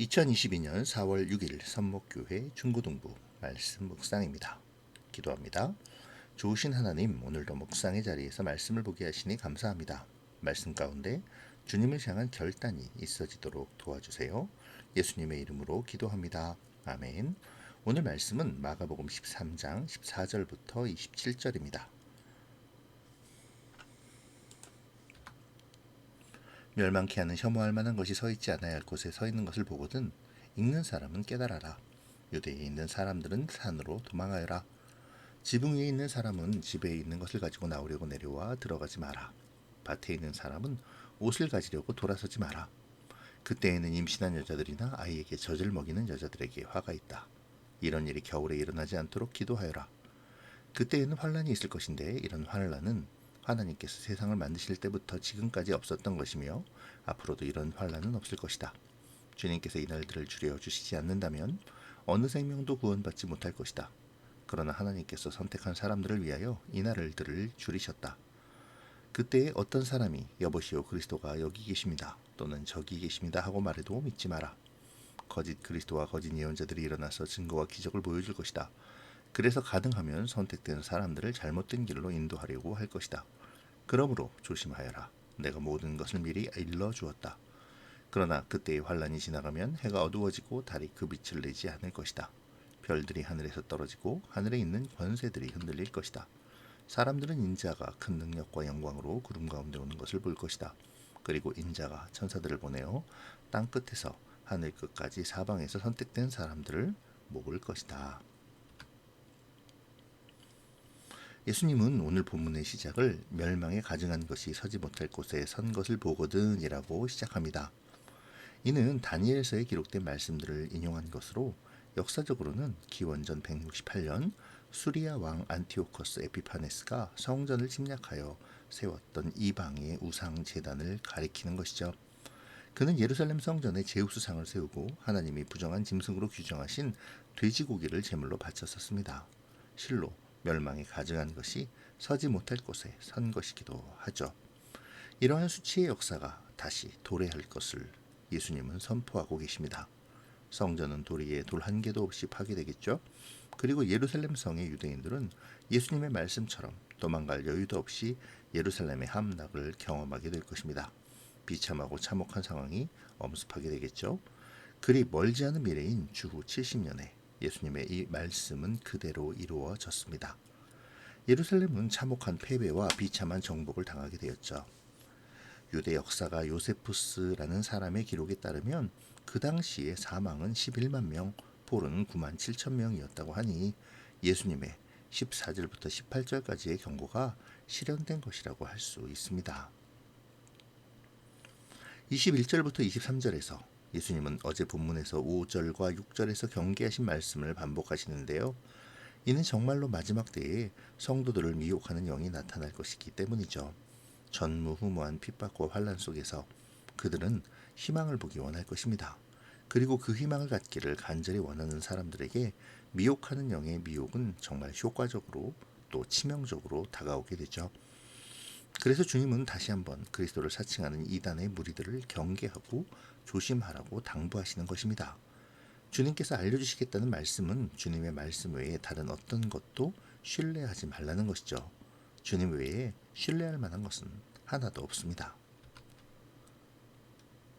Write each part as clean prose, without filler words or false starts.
2022년 4월 6일 선목교회 중고등부 말씀 묵상입니다. 기도합니다. 좋으신 하나님, 오늘도 묵상의 자리에서 말씀을 보게 하시니 감사합니다. 말씀 가운데 주님을 향한 결단이 있어지도록 도와주세요. 예수님의 이름으로 기도합니다. 아멘. 오늘 말씀은 마가복음 13장 14절부터 27절입니다. 멸망케 하는 혐오할 만한 것이 서 있지 않아야 할 곳에 서 있는 것을 보거든 읽는 사람은 깨달아라. 유대에 있는 사람들은 산으로 도망하여라. 지붕 위에 있는 사람은 집에 있는 것을 가지고 나오려고 내려와 들어가지 마라. 밭에 있는 사람은 옷을 가지려고 돌아서지 마라. 그때에는 임신한 여자들이나 아이에게 젖을 먹이는 여자들에게 화가 있다. 이런 일이 겨울에 일어나지 않도록 기도하여라. 그때에는 환란이 있을 것인데 이런 환란은 하나님께서 세상을 만드실 때부터 지금까지 없었던 것이며 앞으로도 이런 환란은 없을 것이다. 주님께서 이 날들을 줄여주시지 않는다면 어느 생명도 구원받지 못할 것이다. 그러나 하나님께서 선택한 사람들을 위하여 이 날들을 줄이셨다. 그때에 어떤 사람이 여보시오 그리스도가 여기 계십니다. 또는 저기 계십니다 하고 말해도 믿지 마라. 거짓 그리스도와 거짓 예언자들이 일어나서 증거와 기적을 보여줄 것이다. 그래서 가능하면 선택된 사람들을 잘못된 길로 인도하려고 할 것이다. 그러므로 조심하여라. 내가 모든 것을 미리 일러주었다. 그러나 그때의 환란이 지나가면 해가 어두워지고 달이 그 빛을 내지 않을 것이다. 별들이 하늘에서 떨어지고 하늘에 있는 권세들이 흔들릴 것이다. 사람들은 인자가 큰 능력과 영광으로 구름 가운데 오는 것을 볼 것이다. 그리고 인자가 천사들을 보내어 땅 끝에서 하늘 끝까지 사방에서 선택된 사람들을 모을 것이다. 예수님은 오늘 본문의 시작을 멸망에 가증한 것이 서지 못할 곳에 선 것을 보거든 이라고 시작합니다. 이는 다니엘서에 기록된 말씀들을 인용한 것으로 역사적으로는 기원전 168년 수리아 왕 안티오커스 에피파네스가 성전을 침략하여 세웠던 이방의 우상 제단을 가리키는 것이죠. 그는 예루살렘 성전에 제우스상을 세우고 하나님이 부정한 짐승으로 규정하신 돼지고기를 제물로 바쳤었습니다. 실로 멸망에 가증한 것이 서지 못할 곳에 선 것이기도 하죠. 이러한 수치의 역사가 다시 도래할 것을 예수님은 선포하고 계십니다. 성전은 도리에 돌 한 개도 없이 파괴되겠죠. 그리고 예루살렘 성의 유대인들은 예수님의 말씀처럼 도망갈 여유도 없이 예루살렘의 함락을 경험하게 될 것입니다. 비참하고 참혹한 상황이 엄습하게 되겠죠. 그리 멀지 않은 미래인 주후 70년에 예수님의 이 말씀은 그대로 이루어졌습니다. 예루살렘은 참혹한 패배와 비참한 정복을 당하게 되었죠. 유대 역사가 요세푸스라는 사람의 기록에 따르면 그 당시의 사망은 11만 명, 포로는 9만 7천 명이었다고 하니 예수님의 14절부터 18절까지의 경고가 실현된 것이라고 할 수 있습니다. 21절부터 23절에서 예수님은 어제 본문에서 5절과 6절에서 경계하신 말씀을 반복하시는데요. 이는 정말로 마지막 때에 성도들을 미혹하는 영이 나타날 것이기 때문이죠. 전무후무한 핍박과 환란 속에서 그들은 희망을 보기 원할 것입니다. 그리고 그 희망을 갖기를 간절히 원하는 사람들에게 미혹하는 영의 미혹은 정말 효과적으로 또 치명적으로 다가오게 되죠. 그래서 주님은 다시 한번 그리스도를 사칭하는 이단의 무리들을 경계하고 조심하라고 당부하시는 것입니다. 주님께서 알려주시겠다는 말씀은 주님의 말씀 외에 다른 어떤 것도 신뢰하지 말라는 것이죠. 주님 외에 신뢰할 만한 것은 하나도 없습니다.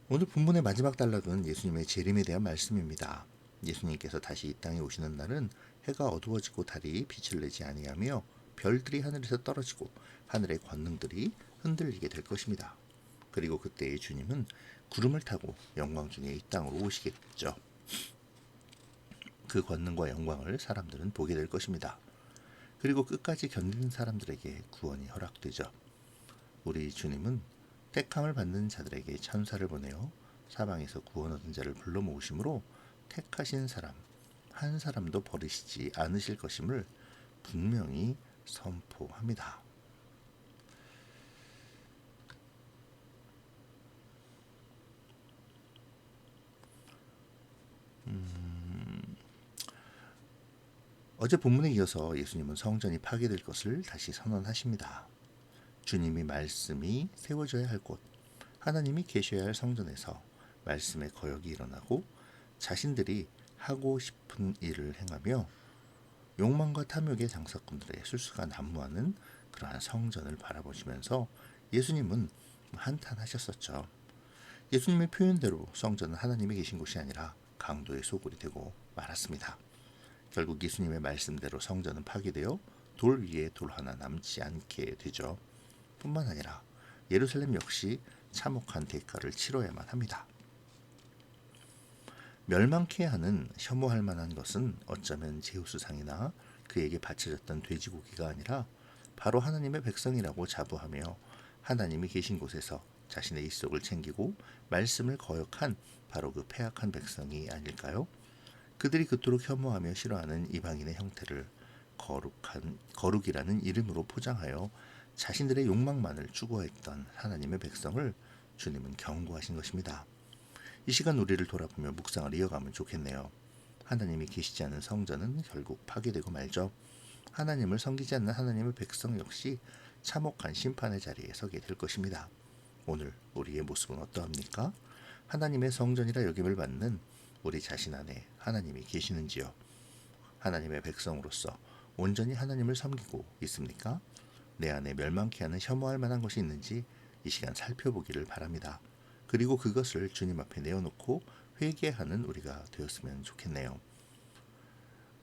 오늘 본문의 마지막 단락은 예수님의 재림에 대한 말씀입니다. 예수님께서 다시 이 땅에 오시는 날은 해가 어두워지고 달이 빛을 내지 아니하며 별들이 하늘에서 떨어지고 하늘의 권능들이 흔들리게 될 것입니다. 그리고 그때의 주님은 구름을 타고 영광 중에 이 땅으로 오시겠죠. 그 권능과 영광을 사람들은 보게 될 것입니다. 그리고 끝까지 견디는 사람들에게 구원이 허락되죠. 우리 주님은 택함을 받는 자들에게 천사를 보내어 사방에서 구원 얻은 자를 불러 모으심으로 택하신 사람 한 사람도 버리시지 않으실 것임을 분명히 선포합니다. 어제 본문에 이어서 예수님은 성전이 파괴될 것을 다시 선언하십니다. 주님이 말씀이 세워져야 할 곳, 하나님이 계셔야 할 성전에서 말씀의 거역이 일어나고 자신들이 하고 싶은 일을 행하며 욕망과 탐욕의 장사꾼들의 술수가 난무하는 그러한 성전을 바라보시면서 예수님은 한탄하셨었죠. 예수님의 표현대로 성전은 하나님이 계신 곳이 아니라 강도의 소굴이 되고 말았습니다. 결국 예수님의 말씀대로 성전은 파괴되어 돌 위에 돌 하나 남지 않게 되죠. 뿐만 아니라 예루살렘 역시 참혹한 대가를 치러야만 합니다. 멸망케 하는 혐오할 만한 것은 어쩌면 제우스상이나 그에게 바쳐졌던 돼지고기가 아니라 바로 하나님의 백성이라고 자부하며 하나님이 계신 곳에서 자신의 일속을 챙기고 말씀을 거역한 바로 그 패악한 백성이 아닐까요? 그들이 그토록 혐오하며 싫어하는 이방인의 형태를 거룩이라는 이름으로 포장하여 자신들의 욕망만을 추구했던 하나님의 백성을 주님은 경고하신 것입니다. 이 시간 우리를 돌아보며 묵상을 이어가면 좋겠네요. 하나님이 계시지 않은 성전은 결국 파괴되고 말죠. 하나님을 섬기지 않는 하나님의 백성 역시 참혹한 심판의 자리에 서게 될 것입니다. 오늘 우리의 모습은 어떠합니까? 하나님의 성전이라 여김을 받는 우리 자신 안에 하나님이 계시는지요? 하나님의 백성으로서 온전히 하나님을 섬기고 있습니까? 내 안에 멸망케 하는 혐오할 만한 것이 있는지 이 시간 살펴보기를 바랍니다. 그리고 그것을 주님 앞에 내어놓고 회개하는 우리가 되었으면 좋겠네요.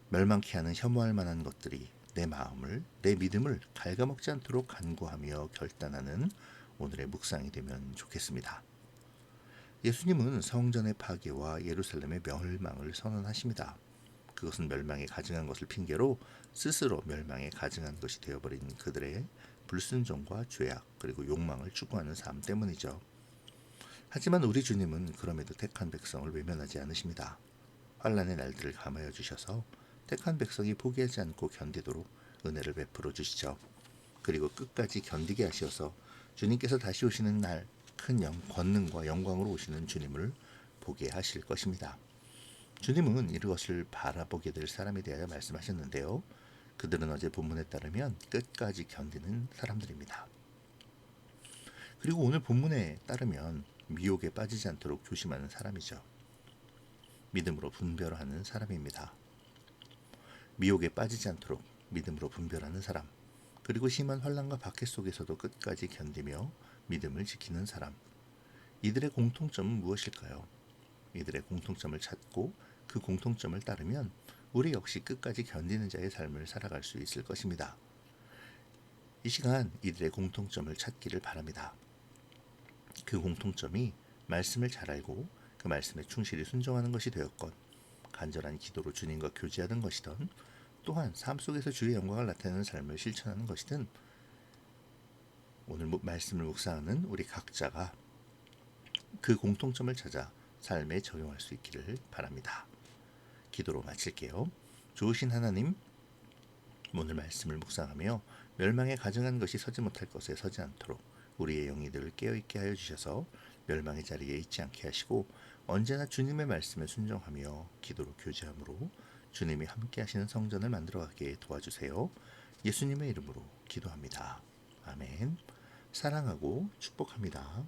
멸망케 하는 혐오할 만한 것들이 내 마음을, 내 믿음을 갉아먹지 않도록 간구하며 결단하는 오늘의 묵상이 되면 좋겠습니다. 예수님은 성전의 파괴와 예루살렘의 멸망을 선언하십니다. 그것은 멸망에 가증한 것을 핑계로 스스로 멸망에 가증한 것이 되어버린 그들의 불순종과 죄악 그리고 욕망을 추구하는 삶 때문이죠. 하지만 우리 주님은 그럼에도 택한 백성을 외면하지 않으십니다. 환난의 날들을 감하여 주셔서 택한 백성이 포기하지 않고 견디도록 은혜를 베풀어 주시죠. 그리고 끝까지 견디게 하셔서 주님께서 다시 오시는 날 큰 권능과 영광으로 오시는 주님을 보게 하실 것입니다. 주님은 이것을 바라보게 될 사람에 대하여 말씀하셨는데요. 그들은 어제 본문에 따르면 끝까지 견디는 사람들입니다. 그리고 오늘 본문에 따르면 미혹에 빠지지 않도록 조심하는 사람이죠. 믿음으로 분별하는 사람입니다. 미혹에 빠지지 않도록 믿음으로 분별하는 사람, 그리고 심한 환난과 박해 속에서도 끝까지 견디며 믿음을 지키는 사람. 이들의 공통점은 무엇일까요? 이들의 공통점을 찾고 그 공통점을 따르면 우리 역시 끝까지 견디는 자의 삶을 살아갈 수 있을 것입니다. 이 시간 이들의 공통점을 찾기를 바랍니다. 그 공통점이 말씀을 잘 알고 그 말씀에 충실히 순종하는 것이 되었건, 간절한 기도로 주님과 교제하는 것이든, 또한 삶 속에서 주의 영광을 나타내는 삶을 실천하는 것이든, 오늘 말씀을 묵상하는 우리 각자가 그 공통점을 찾아 삶에 적용할 수 있기를 바랍니다. 기도로 마칠게요. 좋으신 하나님, 오늘 말씀을 묵상하며 멸망에 가증한 것이 서지 못할 것에 서지 않도록 우리의 영이들을 깨어있게 하여 주셔서 멸망의 자리에 있지 않게 하시고, 언제나 주님의 말씀에 순종하며 기도로 교제함으로 주님이 함께 하시는 성전을 만들어가게 도와주세요. 예수님의 이름으로 기도합니다. 아멘. 사랑하고 축복합니다.